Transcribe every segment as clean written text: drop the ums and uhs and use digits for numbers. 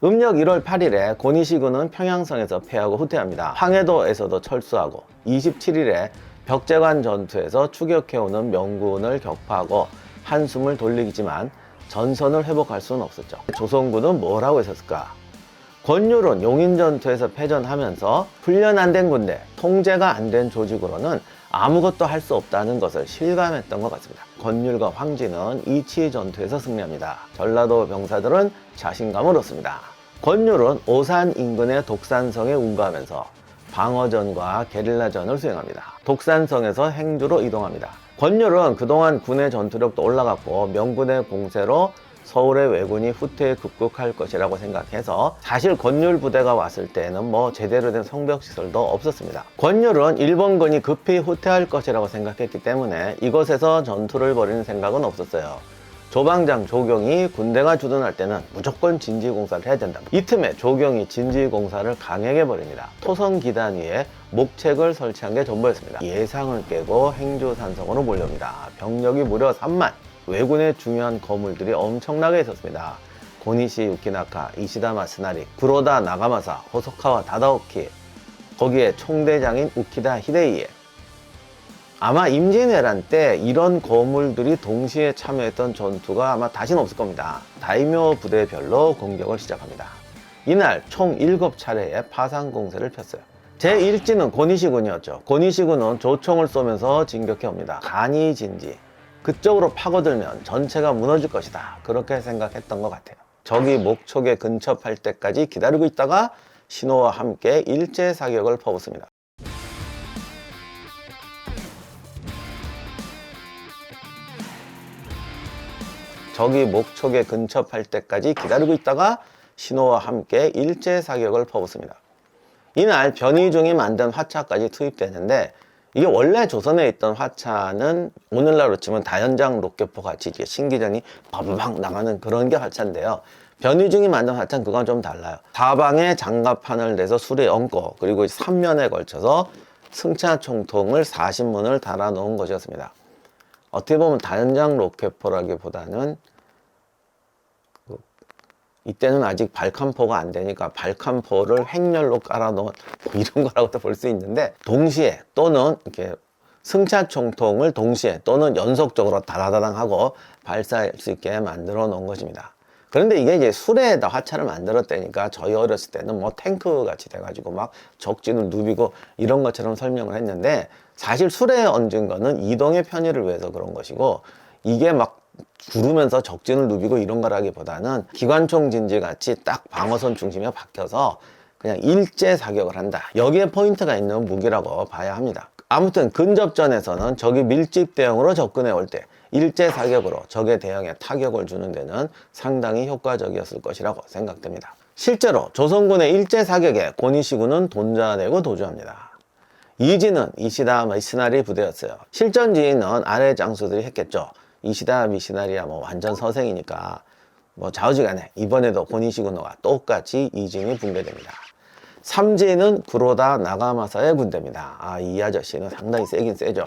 음력 1월 8일에 고니시군은 평양성에서 패하고 후퇴합니다. 황해도에서도 철수하고 27일에 벽제관 전투에서 추격해오는 명군을 격파하고 한숨을 돌리지만 전선을 회복할 수는 없었죠. 조선군은 뭘 하고 있었을까? 권율은 용인전투에서 패전하면서 훈련 안 된 군대, 통제가 안 된 조직으로는 아무것도 할 수 없다는 것을 실감했던 것 같습니다. 권율과 황진은 이치 전투에서 승리합니다. 전라도 병사들은 자신감을 얻습니다. 권율은 오산 인근의 독산성에 운거하면서 방어전과 게릴라전을 수행합니다. 독산성에서 행주로 이동합니다. 권율은 그동안 군의 전투력도 올라갔고 명군의 공세로 서울의 왜군이 후퇴에 급급할 것이라고 생각해서 사실 권율 부대가 왔을 때는 뭐 제대로 된 성벽시설도 없었습니다. 권율은 일본군이 급히 후퇴할 것이라고 생각했기 때문에 이곳에서 전투를 벌이는 생각은 없었어요. 조방장 조경이 군대가 주둔할 때는 무조건 진지공사를 해야 된다. 이 틈에 조경이 진지공사를 강하게 벌입니다. 토성 기단 위에 목책을 설치한 게 전부였습니다. 예상을 깨고 행주산성으로 몰려옵니다. 병력이 무려 3만. 왜군의 중요한 거물들이 엄청나게 있었습니다. 고니시 유키나카, 이시다 마스나리, 구로다 나가마사, 호소카와 다다오키, 거기에 총대장인 우키다 히데이에. 아마 임진왜란 때 이런 거물들이 동시에 참여했던 전투가 아마 다시는 없을 겁니다. 다이묘 부대별로 공격을 시작합니다. 이날 총 7차례의 파상 공세를 폈어요. 제1지는 고니시군이었죠. 고니시군은 조총을 쏘면서 진격해 옵니다. 간이진지, 그쪽으로 파고들면 전체가 무너질 것이다, 그렇게 생각했던 것 같아요. 적이 목촉에 근접할 때까지 기다리고 있다가 신호와 함께 일제 사격을 퍼붓습니다. 적이 목촉에 근접할 때까지 기다리고 있다가 신호와 함께 일제 사격을 퍼붓습니다. 이날 변희중이 만든 화차까지 투입되는데, 이게 원래 조선에 있던 화차는 오늘날로 치면 다연장 로켓포 같이 이제 신기전이 바바박 나가는 그런 게 화차인데요. 변희중이 만든 화차는 그건 좀 달라요. 사방에 장갑판을 내서 수레 얹고, 그리고 3면에 걸쳐서 승차 총통을 40문을 달아 놓은 것이었습니다. 어떻게 보면 다연장 로켓포라기보다는 이때는 아직 발칸포가 안 되니까 발칸포를 행렬로 깔아 놓은 뭐 이런 거라고도 볼 수 있는데, 동시에 또는 이렇게 승차 총통을 동시에 또는 연속적으로 다다다당 하고 발사할 수 있게 만들어 놓은 것입니다. 그런데 이게 이제 수레에다 화차를 만들었다니까 저희 어렸을 때는 뭐 탱크 같이 돼가지고 막 적진을 누비고 이런 것처럼 설명을 했는데, 사실 수레에 얹은 거는 이동의 편의를 위해서 그런 것이고, 이게 막 구르면서 적진을 누비고 이런 거라기보다는 기관총 진지 같이 딱 방어선 중심에 박혀서 그냥 일제 사격을 한다, 여기에 포인트가 있는 무기라고 봐야 합니다. 아무튼 근접전에서는 적이 밀집 대응으로 접근해 올 때 일제 사격으로 적의 대응에 타격을 주는 데는 상당히 효과적이었을 것이라고 생각됩니다. 실제로 조선군의 일제 사격에 고니시군은 돈자 내고 도주합니다. 이지는 이시다 미시나리 부대였어요. 실전 지휘는 아래 장수들이 했겠죠. 이시다 미시나리야 뭐 완전 서생이니까 뭐 좌우지간에 이번에도 고니시군과 똑같이 이진이 붕괴됩니다. 삼지는 구로다 나가마사의 군대입니다. 이 아저씨는 상당히 세긴 세죠.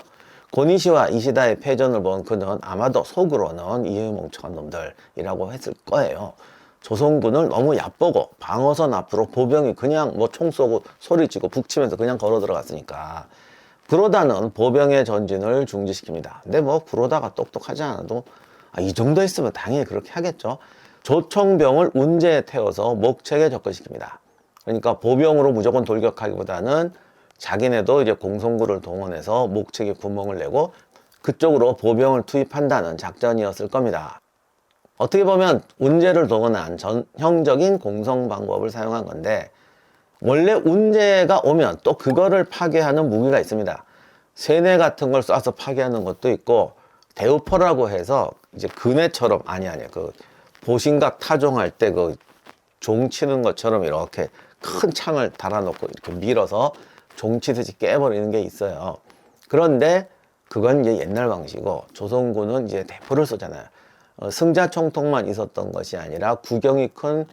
고니시와 이시다의 패전을 본 그는 아마도 속으로는 이 멍청한 놈들이라고 했을 거예요. 조선군을 너무 얕보고 방어선 앞으로 보병이 그냥 뭐 총 쏘고 소리치고 북치면서 그냥 걸어 들어갔으니까 구로다는 보병의 전진을 중지시킵니다. 근데 뭐 구로다가 똑똑하지 않아도 이 정도 있으면 당연히 그렇게 하겠죠. 조총병을 운제에 태워서 목책에 접근시킵니다. 그러니까 보병으로 무조건 돌격하기보다는 자기네도 이제 공성구를 동원해서 목책에 구멍을 내고 그쪽으로 보병을 투입한다는 작전이었을 겁니다. 어떻게 보면 운제를 동원한 전형적인 공성 방법을 사용한 건데, 원래 운제가 오면 또 그거를 파괴하는 무기가 있습니다. 세뇌 같은 걸 쏴서 파괴하는 것도 있고, 대우포라고 해서 이제 그네처럼 그 보신각 타종할 때 그 종 치는 것처럼 이렇게 큰 창을 달아놓고 이렇게 밀어서 종 치듯이 깨버리는 게 있어요. 그런데 그건 이제 옛날 방식이고, 조선군은 이제 대포를 쏘잖아요. 승자 총통만 있었던 것이 아니라 구경이 큰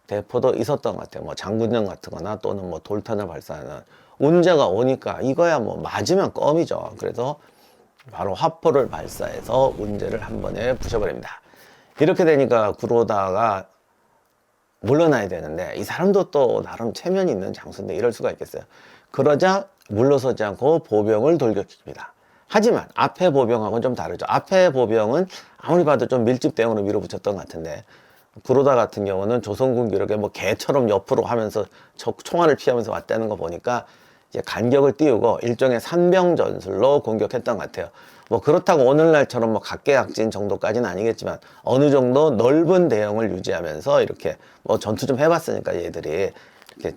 대포도 있었던 것 같아요. 뭐 장군령 같은 거나 또는 뭐 돌탄을 발사하는. 운제가 오니까 이거야 뭐 맞으면 껌이죠. 그래서 바로 화포를 발사해서 운제를 한 번에 부셔버립니다. 이렇게 되니까 구로다가 물러나야 되는데 이 사람도 또 나름 체면이 있는 장수인데 이럴 수가 있겠어요. 그러자 물러서지 않고 보병을 돌격시킵니다. 하지만 앞에 보병하고는 좀 다르죠. 앞에 보병은 아무리 봐도 좀 밀집 대응으로 밀어붙였던 것 같은데 구로다 같은 경우는 조선군 기록에 뭐 개처럼 옆으로 하면서 총알을 피하면서 왔다는 거 보니까 이제 간격을 띄우고 일종의 산병 전술로 공격했던 것 같아요. 뭐 그렇다고 오늘날처럼 뭐 각계약진 정도까지는 아니겠지만 어느 정도 넓은 대형을 유지하면서 이렇게 뭐 전투 좀 해봤으니까 얘들이 이렇게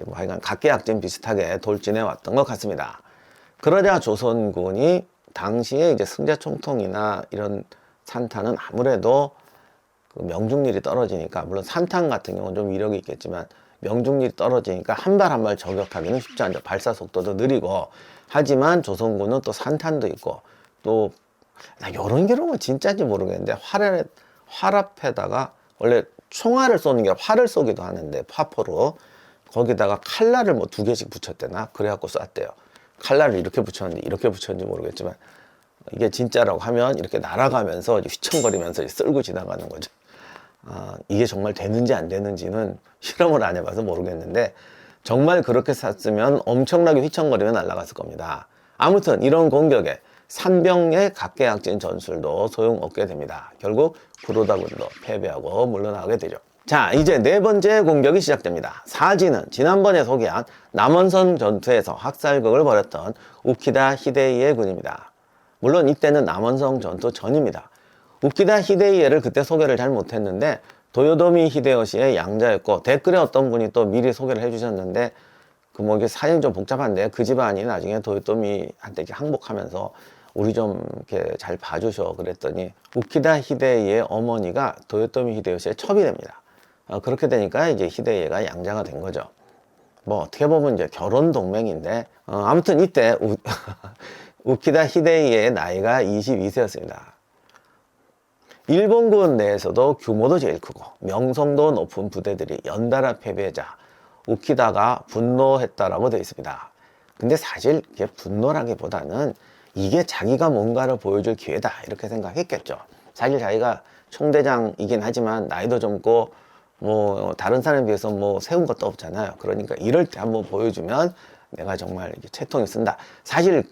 뭐 하여간 각계약진 비슷하게 돌진해 왔던 것 같습니다. 그러자 조선군이 당시에 이제 승자총통이나 이런 산탄은 아무래도 그 명중률이 떨어지니까, 물론 산탄 같은 경우는 좀 위력이 있겠지만 명중률이 떨어지니까 한 발 한 발 저격하기는 쉽지 않죠. 발사 속도도 느리고. 하지만 조선군은 또 산탄도 있고 또 이런 경우는 진짜인지 모르겠는데 활 앞에다가 원래 총알을 쏘는 게 활을 쏘기도 하는데 화포로 거기다가 칼날을 뭐 2개씩 붙였대나 그래갖고 쐈대요. 칼날을 이렇게 붙였는지 이렇게 붙였는지 모르겠지만 이게 진짜라고 하면 이렇게 날아가면서 휘청거리면서 쓸고 지나가는 거죠. 이게 정말 되는지 안 되는지는 실험을 안 해봐서 모르겠는데 정말 그렇게 쐈으면 엄청나게 휘청거리며 날아갔을 겁니다. 아무튼 이런 공격에 산병의 각계약진 전술도 소용없게 됩니다. 결국 구로다군도 패배하고 물러나게 되죠. 자, 이제 네 번째 공격이 시작됩니다. 사지는 지난번에 소개한 남원성 전투에서 학살극을 벌였던 우키다 히데이의 군입니다. 물론 이때는 남원성 전투 전입니다. 우키다 히데이에를 그때 소개를 잘 못했는데 도요토미 히데요시의 양자였고 댓글에 어떤 분이 또 미리 소개를 해주셨는데 그 뭐 이게 사정이 좀 복잡한데 그 집안이 나중에 도요토미한테 이렇게 항복하면서 우리 좀 이렇게 잘 봐주셔 그랬더니 우키다 히데이의 어머니가 도요토미 히데요시의 첩이 됩니다. 그렇게 되니까 이제 히데이가 양자가 된 거죠. 뭐 어떻게 보면 이제 결혼 동맹인데 아무튼 이때 우키다 히데이의 나이가 22세였습니다. 일본군 내에서도 규모도 제일 크고 명성도 높은 부대들이 연달아 패배하자 우키다가 분노했다라고 되어 있습니다. 근데 사실 이게 분노라기보다는 이게 자기가 뭔가를 보여줄 기회다 이렇게 생각했겠죠. 사실 자기가 총대장이긴 하지만 나이도 젊고 뭐 다른 사람에 비해서 뭐 세운 것도 없잖아요. 그러니까 이럴 때 한번 보여주면 내가 정말 채통이 쓴다. 사실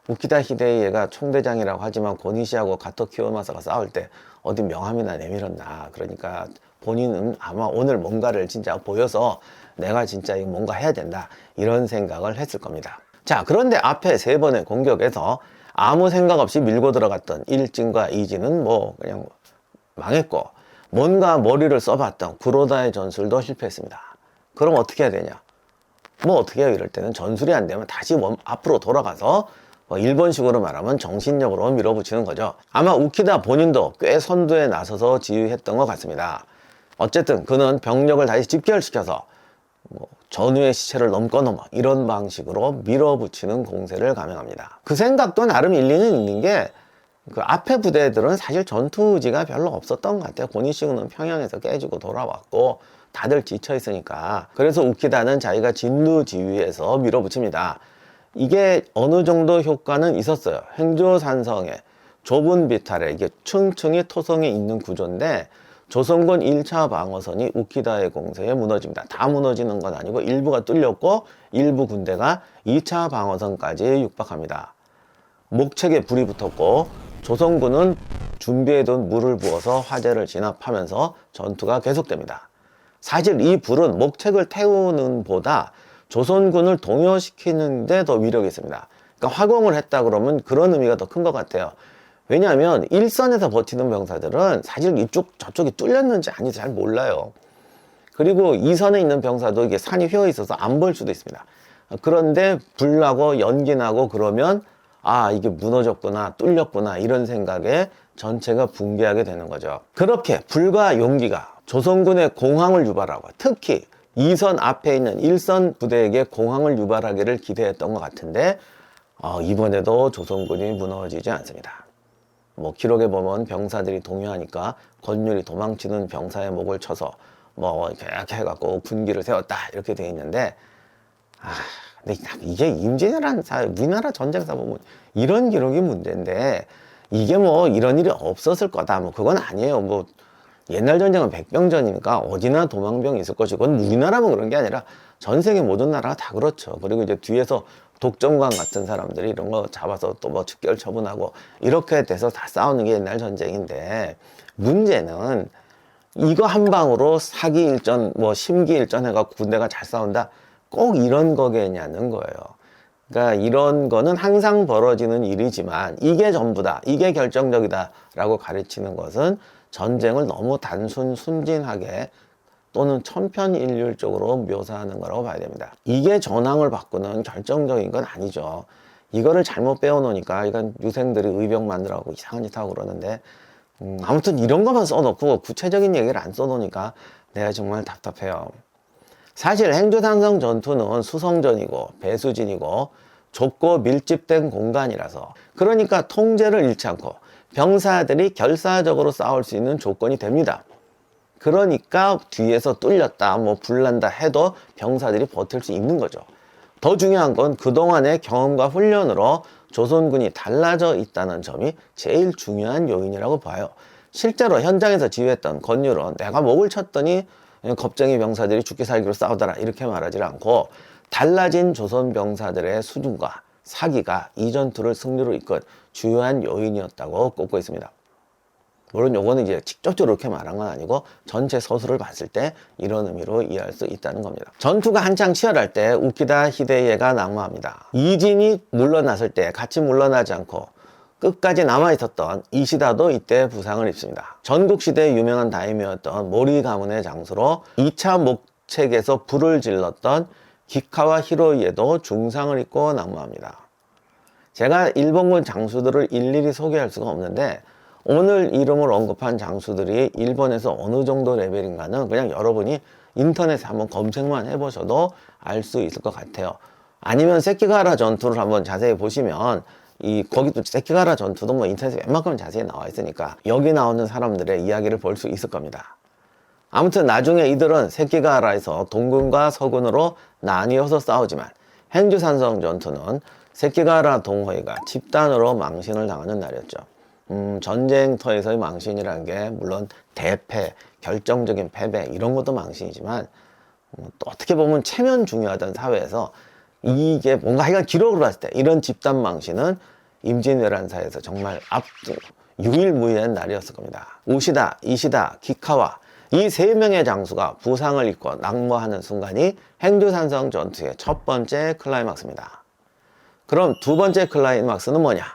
우키다 히데이가 총대장이라고 하지만 고니시하고 가토 키요마사가 싸울 때 어디 명함이나 내밀었나. 그러니까 본인은 아마 오늘 뭔가를 진짜 보여서 내가 진짜 이거 뭔가 해야 된다 이런 생각을 했을 겁니다. 자, 그런데 앞에 3번의 공격에서 아무 생각 없이 밀고 들어갔던 1진과 2진은 뭐 그냥 망했고 뭔가 머리를 써봤던 구로다의 전술도 실패했습니다. 그럼 어떻게 해야 되냐? 뭐 어떻게 해요? 이럴 때는 전술이 안 되면 다시 앞으로 돌아가서 일본식으로 말하면 정신력으로 밀어붙이는 거죠. 아마 우키다 본인도 꽤 선두에 나서서 지휘했던 것 같습니다. 어쨌든 그는 병력을 다시 집결시켜서 전우의 시체를 넘고 넘어 이런 방식으로 밀어붙이는 공세를 감행합니다. 그 생각도 나름 일리는 있는 게 그 앞에 부대들은 사실 전투 의지가 별로 없었던 것 같아요. 고니시군은 평양에서 깨지고 돌아왔고 다들 지쳐 있으니까. 그래서 우키다는 자기가 진두지휘해서 밀어붙입니다. 이게 어느 정도 효과는 있었어요. 행조산성의 좁은 비탈에 이게 층층이 토성에 있는 구조인데 조선군 1차 방어선이 우키다의 공세에 무너집니다. 다 무너지는 건 아니고 일부가 뚫렸고 일부 군대가 2차 방어선까지 육박합니다. 목책에 불이 붙었고 조선군은 준비해둔 물을 부어서 화재를 진압하면서 전투가 계속됩니다. 사실 이 불은 목책을 태우는 보다 조선군을 동요시키는 데 더 위력이 있습니다. 그러니까 화공을 했다 그러면 그런 의미가 더 큰 것 같아요. 왜냐하면 일선에서 버티는 병사들은 사실 이쪽 저쪽이 뚫렸는지 아닌지 잘 몰라요. 그리고 2선에 있는 병사도 이게 산이 휘어 있어서 안 보일 수도 있습니다. 그런데 불 나고 연기 나고 그러면 이게 무너졌구나 뚫렸구나 이런 생각에 전체가 붕괴하게 되는 거죠. 그렇게 불과 용기가 조선군의 공황을 유발하고 특히 2선 앞에 있는 1선 부대에게 공황을 유발하기를 기대했던 것 같은데 이번에도 조선군이 무너지지 않습니다. 뭐 기록에 보면 병사들이 동요하니까 권율이 도망치는 병사의 목을 쳐서 뭐 이렇게 해갖고 군기를 세웠다 이렇게 되어 있는데 근데 이게 임진왜란 우리나라 전쟁사 보면 이런 기록이 문제인데 이게 뭐 이런 일이 없었을 거다 뭐 그건 아니에요. 뭐 옛날 전쟁은 백병전이니까 어디나 도망병이 있을 것이고, 우리나라만 그런 게 아니라 전 세계 모든 나라가 다 그렇죠. 그리고 이제 뒤에서 독점관 같은 사람들이 이런 거 잡아서 또 뭐 즉결 처분하고 이렇게 돼서 다 싸우는 게 옛날 전쟁인데, 문제는 이거 한 방으로 사기일전, 뭐 심기일전 해갖고 군대가 잘 싸운다, 꼭 이런 거겠냐는 거예요. 그러니까 이런 거는 항상 벌어지는 일이지만 이게 전부다, 이게 결정적이다 라고 가르치는 것은 전쟁을 너무 단순 순진하게 또는 천편일률적으로 묘사하는 거라고 봐야 됩니다. 이게 전황을 바꾸는 결정적인 건 아니죠. 이거를 잘못 배워놓으니까 이건 유생들이 의병 만들라고 이상한 짓 하고 그러는데, 아무튼 이런 것만 써놓고 구체적인 얘기를 안 써놓으니까 내가 정말 답답해요. 사실 행주산성 전투는 수성전이고 배수진이고 좁고 밀집된 공간이라서, 그러니까 통제를 잃지 않고 병사들이 결사적으로 싸울 수 있는 조건이 됩니다. 그러니까 뒤에서 뚫렸다, 뭐 불난다 해도 병사들이 버틸 수 있는 거죠. 더 중요한 건 그동안의 경험과 훈련으로 조선군이 달라져 있다는 점이 제일 중요한 요인이라고 봐요. 실제로 현장에서 지휘했던 권율은 내가 목을 쳤더니 겁쟁이 병사들이 죽기 살기로 싸우더라 이렇게 말하지 않고, 달라진 조선 병사들의 수준과 사기가 이 전투를 승리로 이끈 주요한 요인이었다고 꼽고 있습니다. 물론 요거는 이제 직접적으로 이렇게 말한 건 아니고 전체 서술을 봤을 때 이런 의미로 이해할 수 있다는 겁니다. 전투가 한창 치열할 때 우키다 히데이에가 낙마합니다. 이진이 물러났을 때 같이 물러나지 않고 끝까지 남아있었던 이시다도 이때 부상을 입습니다. 전국시대의 유명한 다이묘였던 모리 가문의 장수로 2차 목책에서 불을 질렀던 기카와 히로이에도 중상을 입고 낙마합니다. 제가 일본군 장수들을 일일이 소개할 수가 없는데, 오늘 이름을 언급한 장수들이 일본에서 어느 정도 레벨인가는 그냥 여러분이 인터넷에 한번 검색만 해보셔도 알 수 있을 것 같아요. 아니면 세키가하라 전투를 한번 자세히 보시면 거기도 세키가하라 전투도 뭐 인터넷에 웬만큼 자세히 나와 있으니까 여기 나오는 사람들의 이야기를 볼 수 있을 겁니다. 아무튼 나중에 이들은 세키가하라에서 동군과 서군으로 나뉘어서 싸우지만, 행주산성 전투는 세키가하라 동호회가 집단으로 망신을 당하는 날이었죠. 전쟁터에서의 망신이라는 게 물론 대패, 결정적인 패배 이런 것도 망신이지만, 또 어떻게 보면 체면 중요하던 사회에서 이게 뭔가 하여간 기록으로 봤을 때 이런 집단 망신은 임진왜란사에서 정말 유일무이한 날이었을 겁니다. 우시다, 이시다, 기카와 이 세 명의 장수가 부상을 입고 낙마하는 순간이 행주산성 전투의 첫 번째 클라이막스입니다. 그럼 두 번째 클라이막스는 뭐냐?